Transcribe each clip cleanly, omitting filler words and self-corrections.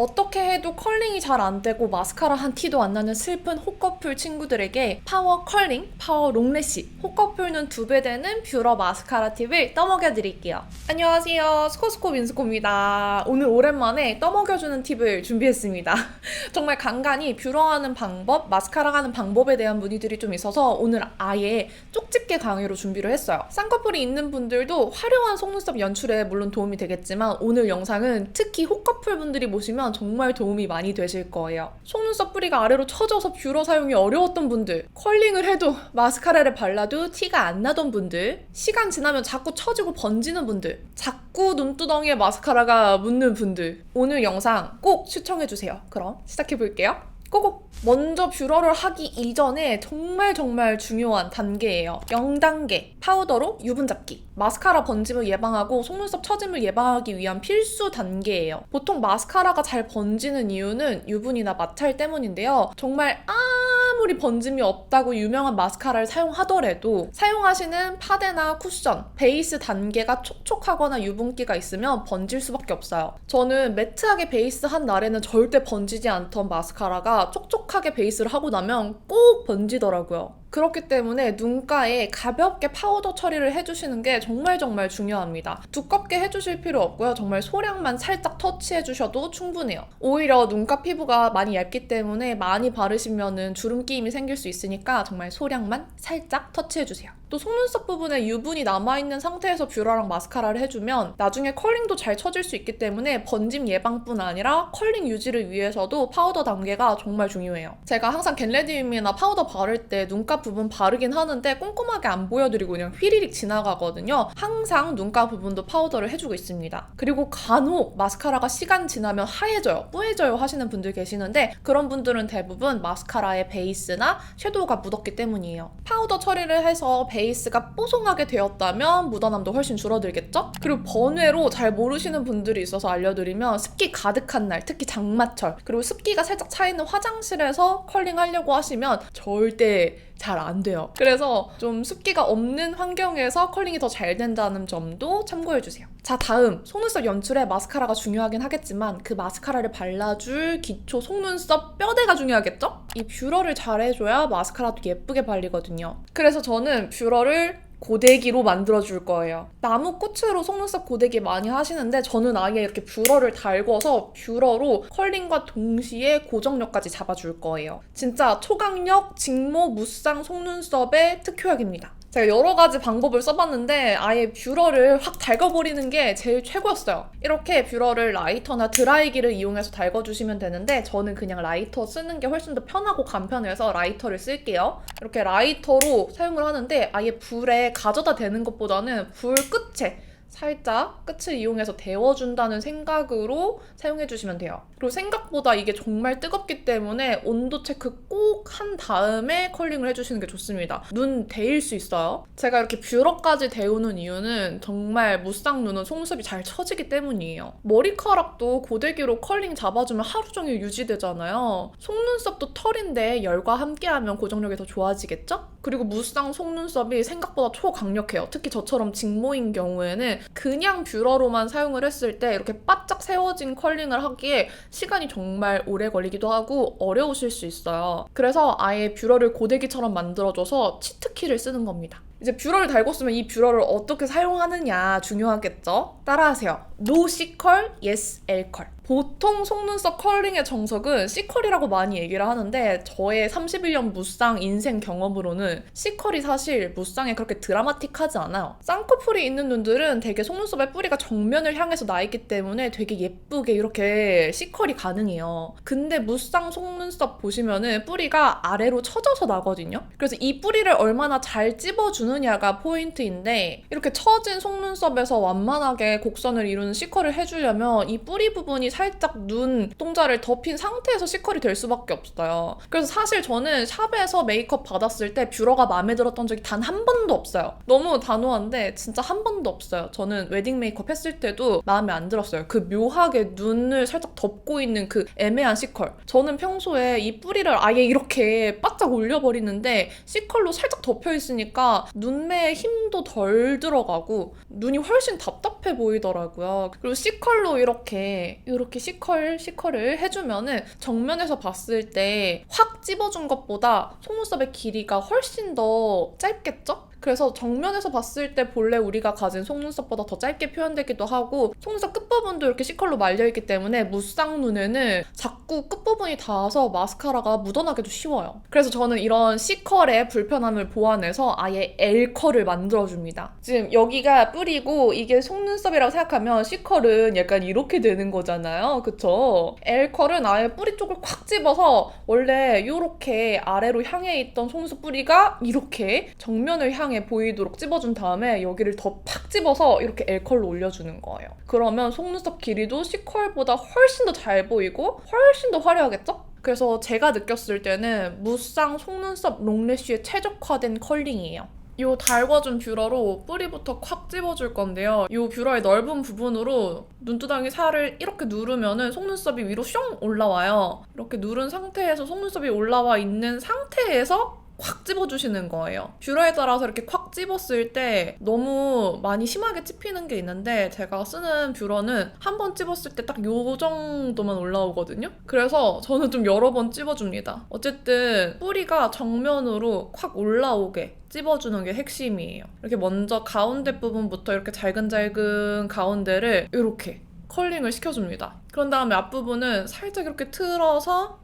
어떻게 해도 컬링이 잘 안 되고 마스카라 한 티도 안 나는 슬픈 호커풀 친구들에게 파워 컬링, 파워 롱래쉬, 호커풀는 2배 되는 뷰러 마스카라 팁을 떠먹여 드릴게요. 안녕하세요. 스코스코 민스코입니다. 오늘 오랜만에 떠먹여주는 팁을 준비했습니다. 정말 간간히 뷰러하는 방법, 마스카라 하는 방법에 대한 문의들이 좀 있어서 오늘 아예 쪽집게 강의로 준비를 했어요. 쌍꺼풀이 있는 분들도 화려한 속눈썹 연출에 물론 도움이 되겠지만 오늘 영상은 특히 호커풀 분들이 보시면 정말 도움이 많이 되실 거예요. 속눈썹 뿌리가 아래로 처져서 뷰러 사용이 어려웠던 분들, 컬링을 해도 마스카라를 발라도 티가 안 나던 분들, 시간 지나면 자꾸 처지고 번지는 분들, 자꾸 눈두덩이에 마스카라가 묻는 분들, 오늘 영상 꼭 추천해주세요. 그럼 시작해볼게요. 고고! 먼저 뷰러를 하기 이전에 정말 중요한 단계예요. 0단계 파우더로 유분 잡기. 마스카라 번짐을 예방하고 속눈썹 처짐을 예방하기 위한 필수 단계예요. 보통 마스카라가 잘 번지는 이유는 유분이나 마찰 때문인데요. 정말 아무리 번짐이 없다고 유명한 마스카라를 사용하더라도 사용하시는 파데나 쿠션, 베이스 단계가 촉촉하거나 유분기가 있으면 번질 수밖에 없어요. 저는 매트하게 베이스 한 날에는 절대 번지지 않던 마스카라가 촉촉하게 베이스를 하고 나면 꼭 번지더라고요. 그렇기 때문에 눈가에 가볍게 파우더 처리를 해주시는 게 정말 중요합니다. 두껍게 해주실 필요 없고요. 정말 소량만 살짝 터치해주셔도 충분해요. 오히려 눈가 피부가 많이 얇기 때문에 많이 바르시면 주름 끼임이 생길 수 있으니까 정말 소량만 살짝 터치해주세요. 또 속눈썹 부분에 유분이 남아있는 상태에서 뷰러랑 마스카라를 해주면 나중에 컬링도 잘 쳐질 수 있기 때문에 번짐 예방뿐 아니라 컬링 유지를 위해서도 파우더 단계가 정말 중요해요. 제가 항상 겟레디움이나 파우더 바를 때 눈가 부분 바르긴 하는데 꼼꼼하게 안 보여드리고 그냥 휘리릭 지나가거든요. 항상 눈가 부분도 파우더를 해주고 있습니다. 그리고 간혹 마스카라가 시간 지나면 하얘져요, 뿌얘져요 하시는 분들 계시는데 그런 분들은 대부분 마스카라의 베이스나 섀도우가 묻었기 때문이에요. 파우더 처리를 해서 베이스가 뽀송하게 되었다면 묻어남도 훨씬 줄어들겠죠? 그리고 번외로 잘 모르시는 분들이 있어서 알려드리면 습기 가득한 날, 특히 장마철, 그리고 습기가 살짝 차있는 화장실에서 컬링 하려고 하시면 절대 잘 안 돼요. 그래서 좀 습기가 없는 환경에서 컬링이 더 잘 된다는 점도 참고해주세요. 자, 다음 속눈썹 연출에 마스카라가 중요하긴 하겠지만 그 마스카라를 발라줄 기초 속눈썹 뼈대가 중요하겠죠? 이 뷰러를 잘 해줘야 마스카라도 예쁘게 발리거든요. 그래서 저는 뷰러를 고데기로 만들어줄 거예요. 나무 꽃으로 속눈썹 고데기 많이 하시는데 저는 아예 이렇게 뷰러를 달궈서 뷰러로 컬링과 동시에 고정력까지 잡아줄 거예요. 진짜 초강력 직모 무쌍 속눈썹의 특효약입니다. 제가 여러 가지 방법을 써봤는데 아예 뷰러를 확 달궈버리는 게 제일 최고였어요. 이렇게 뷰러를 라이터나 드라이기를 이용해서 달궈주시면 되는데 저는 그냥 라이터 쓰는 게 훨씬 더 편하고 간편해서 라이터를 쓸게요. 이렇게 라이터로 사용을 하는데 아예 불에 가져다 대는 것보다는 불 끝에 살짝 끝을 이용해서 데워준다는 생각으로 사용해주시면 돼요. 그리고 생각보다 이게 정말 뜨겁기 때문에 온도 체크 꼭 한 다음에 컬링을 해주시는 게 좋습니다. 눈 데일 수 있어요. 제가 이렇게 뷰러까지 데우는 이유는 정말 무쌍 눈은 속눈썹이 잘 처지기 때문이에요. 머리카락도 고데기로 컬링 잡아주면 하루 종일 유지되잖아요. 속눈썹도 털인데 열과 함께하면 고정력이 더 좋아지겠죠? 그리고 무쌍 속눈썹이 생각보다 초강력해요. 특히 저처럼 직모인 경우에는 그냥 뷰러로만 사용을 했을 때 이렇게 바짝 세워진 컬링을 하기에 시간이 정말 오래 걸리기도 하고 어려우실 수 있어요. 그래서 아예 뷰러를 고데기처럼 만들어줘서 치트키를 쓰는 겁니다. 이제 뷰러를 달궜으면 이 뷰러를 어떻게 사용하느냐 중요하겠죠? 따라하세요. No C컬, Yes L컬. 보통 속눈썹 컬링의 정석은 C컬이라고 많이 얘기를 하는데 저의 31년 무쌍 인생 경험으로는 C컬이 사실 무쌍에 그렇게 드라마틱하지 않아요. 쌍꺼풀이 있는 눈들은 되게 속눈썹의 뿌리가 정면을 향해서 나 있기 때문에 되게 예쁘게 이렇게 C컬이 가능해요. 근데 무쌍 속눈썹 보시면은 뿌리가 아래로 처져서 나거든요. 그래서 이 뿌리를 얼마나 잘 찝어주느냐가 포인트인데 이렇게 처진 속눈썹에서 완만하게 곡선을 이루는 C컬을 해주려면 이 뿌리 부분이 살짝 눈 동자를 덮인 상태에서 C컬이 될 수밖에 없어요. 그래서 사실 저는 샵에서 메이크업 받았을 때 뷰러가 마음에 들었던 적이 단 한 번도 없어요. 너무 단호한데 진짜 한 번도 없어요. 저는 웨딩 메이크업 했을 때도 마음에 안 들었어요. 그 묘하게 눈을 살짝 덮고 있는 그 애매한 C컬. 저는 평소에 이 뿌리를 아예 이렇게 바짝 올려버리는데 C컬로 살짝 덮여있으니까 눈매에 힘도 덜 들어가고 눈이 훨씬 답답해 보이더라고요. 그리고 C컬로 이렇게 이렇게 시컬을 해주면은 정면에서 봤을 때 확 찝어준 것보다 속눈썹의 길이가 훨씬 더 짧겠죠? 그래서 정면에서 봤을 때 본래 우리가 가진 속눈썹보다 더 짧게 표현되기도 하고 속눈썹 끝부분도 이렇게 C컬로 말려있기 때문에 무쌍 눈에는 자꾸 끝부분이 닿아서 마스카라가 묻어나기도 쉬워요. 그래서 저는 이런 C컬의 불편함을 보완해서 아예 L컬을 만들어줍니다. 지금 여기가 뿌리고 이게 속눈썹이라고 생각하면 C컬은 약간 이렇게 되는 거잖아요. 그쵸? L컬은 아예 뿌리 쪽을 콱 집어서 원래 이렇게 아래로 향해 있던 속눈썹 뿌리가 이렇게 정면을 향해 보이도록 찝어준 다음에 여기를 더 팍 집어서 이렇게 L컬로 올려주는 거예요. 그러면 속눈썹 길이도 C컬보다 훨씬 더 잘 보이고 훨씬 더 화려하겠죠? 그래서 제가 느꼈을 때는 무쌍 속눈썹 롱래쉬에 최적화된 컬링이에요. 이 달궈준 뷰러로 뿌리부터 콱 찝어줄 건데요. 이 뷰러의 넓은 부분으로 눈두덩이 살을 이렇게 누르면은 속눈썹이 위로 슝 올라와요. 이렇게 누른 상태에서 속눈썹이 올라와 있는 상태에서 콱 찝어주시는 거예요. 뷰러에 따라서 이렇게 콱 찝었을 때 너무 많이 심하게 찝히는 게 있는데 제가 쓰는 뷰러는 한 번 찝었을 때 딱 요 정도만 올라오거든요. 그래서 저는 좀 여러 번 찝어줍니다. 어쨌든 뿌리가 정면으로 콱 올라오게 찝어주는 게 핵심이에요. 이렇게 먼저 가운데 부분부터 이렇게 잘근잘근 가운데를 이렇게 컬링을 시켜줍니다. 그런 다음에 앞부분은 살짝 이렇게 틀어서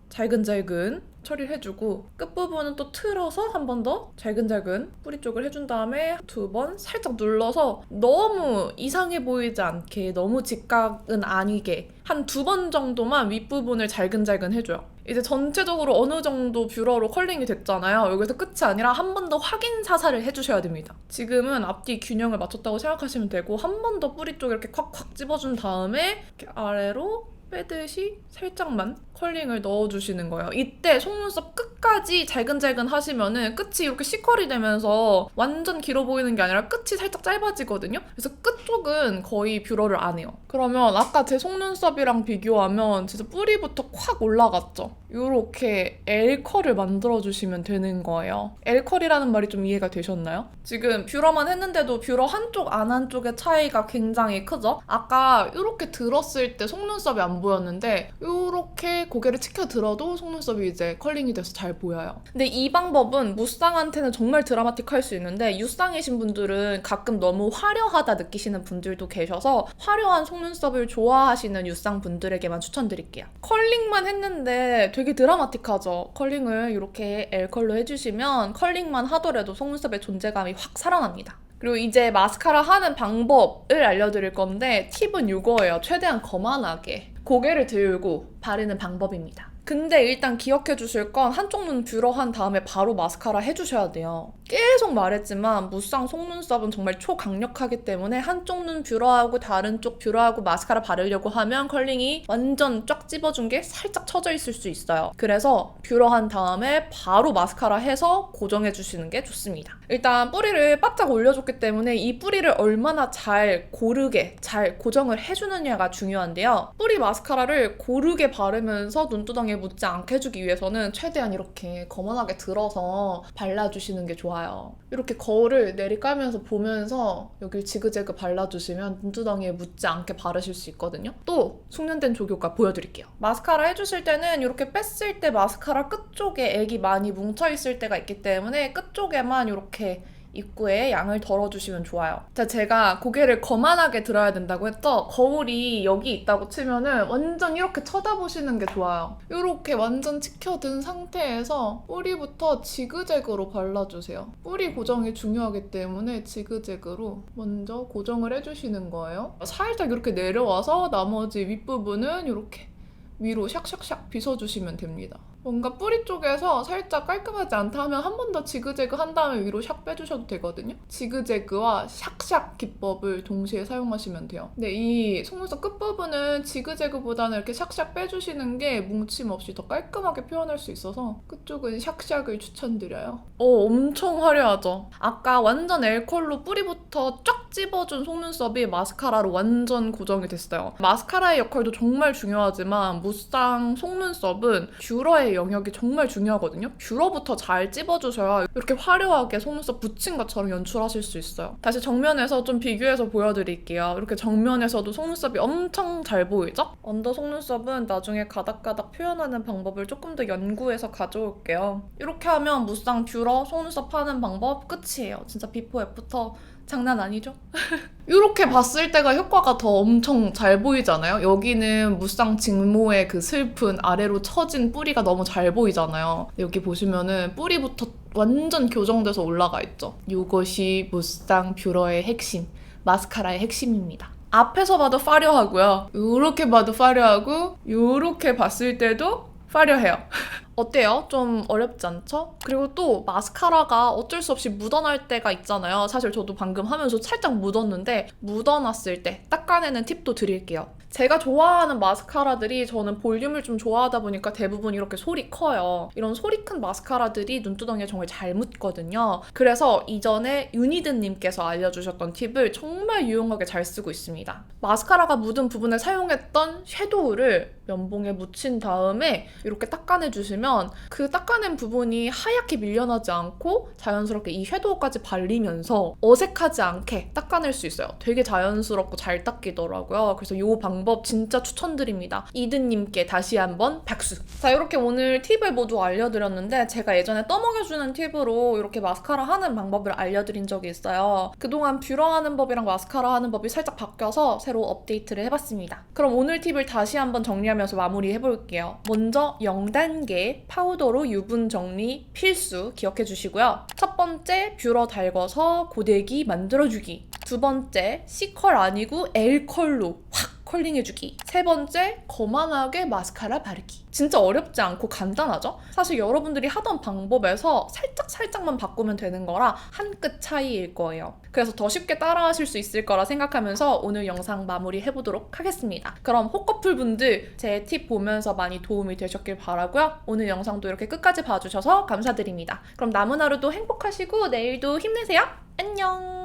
잘근잘근 처리를 해주고 끝부분은 또 틀어서 한 번 더 잘근잘근 뿌리 쪽을 해준 다음에 2번 살짝 눌러서 너무 이상해 보이지 않게 너무 직각은 아니게 한 2번 정도만 윗부분을 잘근잘근 해줘요. 이제 전체적으로 어느 정도 뷰러로 컬링이 됐잖아요. 여기서 끝이 아니라 한 번 더 확인 사살을 해주셔야 됩니다. 지금은 앞뒤 균형을 맞췄다고 생각하시면 되고 한 번 더 뿌리 쪽에 이렇게 콱콱 찝어준 다음에 이렇게 아래로 빼듯이 살짝만 컬링을 넣어주시는 거예요. 이때 속눈썹 끝까지 잘근잘근 하시면은 끝이 이렇게 C컬이 되면서 완전 길어 보이는 게 아니라 끝이 살짝 짧아지거든요. 그래서 끝쪽은 거의 뷰러를 안 해요. 그러면 아까 제 속눈썹이랑 비교하면 진짜 뿌리부터 콱 올라갔죠? 이렇게 L컬을 만들어주시면 되는 거예요. L컬이라는 말이 좀 이해가 되셨나요? 지금 뷰러만 했는데도 뷰러 한쪽 안 한쪽의 차이가 굉장히 크죠? 아까 이렇게 들었을 때 속눈썹이 안 보였는데 이렇게 고개를 치켜 들어도 속눈썹이 이제 컬링이 돼서 잘 보여요. 근데 이 방법은 무쌍한테는 정말 드라마틱할 수 있는데 유쌍이신 분들은 가끔 너무 화려하다 느끼시는 분들도 계셔서 화려한 속눈썹을 좋아하시는 유쌍 분들에게만 추천드릴게요. 컬링만 했는데 되게 드라마틱하죠? 컬링을 이렇게 L컬로 해주시면 컬링만 하더라도 속눈썹의 존재감이 확 살아납니다. 그리고 이제 마스카라 하는 방법을 알려드릴 건데 팁은 이거예요. 최대한 거만하게 고개를 들고 바르는 방법입니다. 근데 일단 기억해 주실 건 한쪽 눈 뷰러 한 다음에 바로 마스카라 해주셔야 돼요. 계속 말했지만 무쌍 속눈썹은 정말 초강력하기 때문에 한쪽 눈 뷰러하고 다른 쪽 뷰러하고 마스카라 바르려고 하면 컬링이 완전 쫙 찝어준 게 살짝 처져 있을 수 있어요. 그래서 뷰러 한 다음에 바로 마스카라 해서 고정해 주시는 게 좋습니다. 일단 뿌리를 바짝 올려줬기 때문에 이 뿌리를 얼마나 잘 고르게 잘 고정을 해주느냐가 중요한데요. 뿌리 마스카라를 고르게 바르면서 눈두덩이에 묻지 않게 해주기 위해서는 최대한 이렇게 거만하게 들어서 발라주시는 게 좋아요. 이렇게 거울을 내리깔면서 보면서 여기 지그재그 발라주시면 눈두덩이에 묻지 않게 바르실 수 있거든요. 또 숙련된 조교가 보여드릴게요. 마스카라 해주실 때는 이렇게 뺐을 때 마스카라 끝쪽에 액이 많이 뭉쳐있을 때가 있기 때문에 끝쪽에만 이렇게 입구에 양을 덜어주시면 좋아요. 자, 제가 고개를 거만하게 들어야 된다고 했죠? 거울이 여기 있다고 치면은 완전 이렇게 쳐다보시는 게 좋아요. 이렇게 완전 치켜든 상태에서 뿌리부터 지그재그로 발라주세요. 뿌리 고정이 중요하기 때문에 지그재그로 먼저 고정을 해주시는 거예요. 살짝 이렇게 내려와서 나머지 윗부분은 이렇게 위로 샥샥샥 빗어주시면 됩니다. 뭔가 뿌리 쪽에서 살짝 깔끔하지 않다 하면 한 번 더 지그재그 한 다음에 위로 샥 빼주셔도 되거든요. 지그재그와 샥샥 기법을 동시에 사용하시면 돼요. 근데 이 속눈썹 끝부분은 지그재그보다는 이렇게 샥샥 빼주시는 게 뭉침 없이 더 깔끔하게 표현할 수 있어서 그쪽은 샥샥을 추천드려요. 엄청 화려하죠? 아까 완전 L컬로 뿌리부터 쫙 찝어준 속눈썹이 마스카라로 완전 고정이 됐어요. 마스카라의 역할도 정말 중요하지만 무쌍 속눈썹은 뷰러의 영역이 정말 중요하거든요. 뷰러부터 잘 찝어주셔야 이렇게 화려하게 속눈썹 붙인 것처럼 연출하실 수 있어요. 다시 정면에서 좀 비교해서 보여드릴게요. 이렇게 정면에서도 속눈썹이 엄청 잘 보이죠? 언더 속눈썹은 나중에 가닥가닥 표현하는 방법을 조금 더 연구해서 가져올게요. 이렇게 하면 무쌍 뷰러 속눈썹 하는 방법 끝이에요. 진짜 비포 애프터 장난 아니죠? 이렇게 봤을 때가 효과가 더 엄청 잘 보이잖아요? 여기는 무쌍 직모의 그 슬픈 아래로 처진 뿌리가 너무 잘 보이잖아요. 여기 보시면은 뿌리부터 완전 교정돼서 올라가 있죠? 이것이 무쌍 뷰러의 핵심, 마스카라의 핵심입니다. 앞에서 봐도 화려하고요. 이렇게 봐도 화려하고 이렇게 봤을 때도 화려해요. 어때요? 좀 어렵지 않죠? 그리고 또 마스카라가 어쩔 수 없이 묻어날 때가 있잖아요. 사실 저도 방금 하면서 살짝 묻었는데 묻어났을 때 닦아내는 팁도 드릴게요. 제가 좋아하는 마스카라들이 저는 볼륨을 좀 좋아하다 보니까 대부분 이렇게 솔이 커요. 이런 솔이 큰 마스카라들이 눈두덩이에 정말 잘 묻거든요. 그래서 이전에 유니드님께서 알려주셨던 팁을 정말 유용하게 잘 쓰고 있습니다. 마스카라가 묻은 부분에 사용했던 섀도우를 면봉에 묻힌 다음에 이렇게 닦아내주시면 그 닦아낸 부분이 하얗게 밀려나지 않고 자연스럽게 이 섀도우까지 발리면서 어색하지 않게 닦아낼 수 있어요. 되게 자연스럽고 잘 닦이더라고요. 그래서 이 방법 진짜 추천드립니다. 이드님께 다시 한번 박수! 자, 이렇게 오늘 팁을 모두 알려드렸는데 제가 예전에 떠먹여주는 팁으로 이렇게 마스카라 하는 방법을 알려드린 적이 있어요. 그동안 뷰러 하는 법이랑 마스카라 하는 법이 살짝 바뀌어서 새로 업데이트를 해봤습니다. 그럼 오늘 팁을 다시 한번 정리하면서 마무리해볼게요. 먼저 0단계 파우더로 유분 정리 필수 기억해주시고요. 첫 번째, 뷰러 달궈서 고데기 만들어주기. 두 번째, C컬 아니고 L컬로 확 컬링해주기. 세 번째, 거만하게 마스카라 바르기. 진짜 어렵지 않고 간단하죠? 사실 여러분들이 하던 방법에서 살짝만 바꾸면 되는 거라 한 끗 차이일 거예요. 그래서 더 쉽게 따라하실 수 있을 거라 생각하면서 오늘 영상 마무리해보도록 하겠습니다. 그럼 호커풀 분들 제 팁 보면서 많이 도움이 되셨길 바라고요. 오늘 영상도 이렇게 끝까지 봐주셔서 감사드립니다. 그럼 남은 하루도 행복하시고 내일도 힘내세요. 안녕!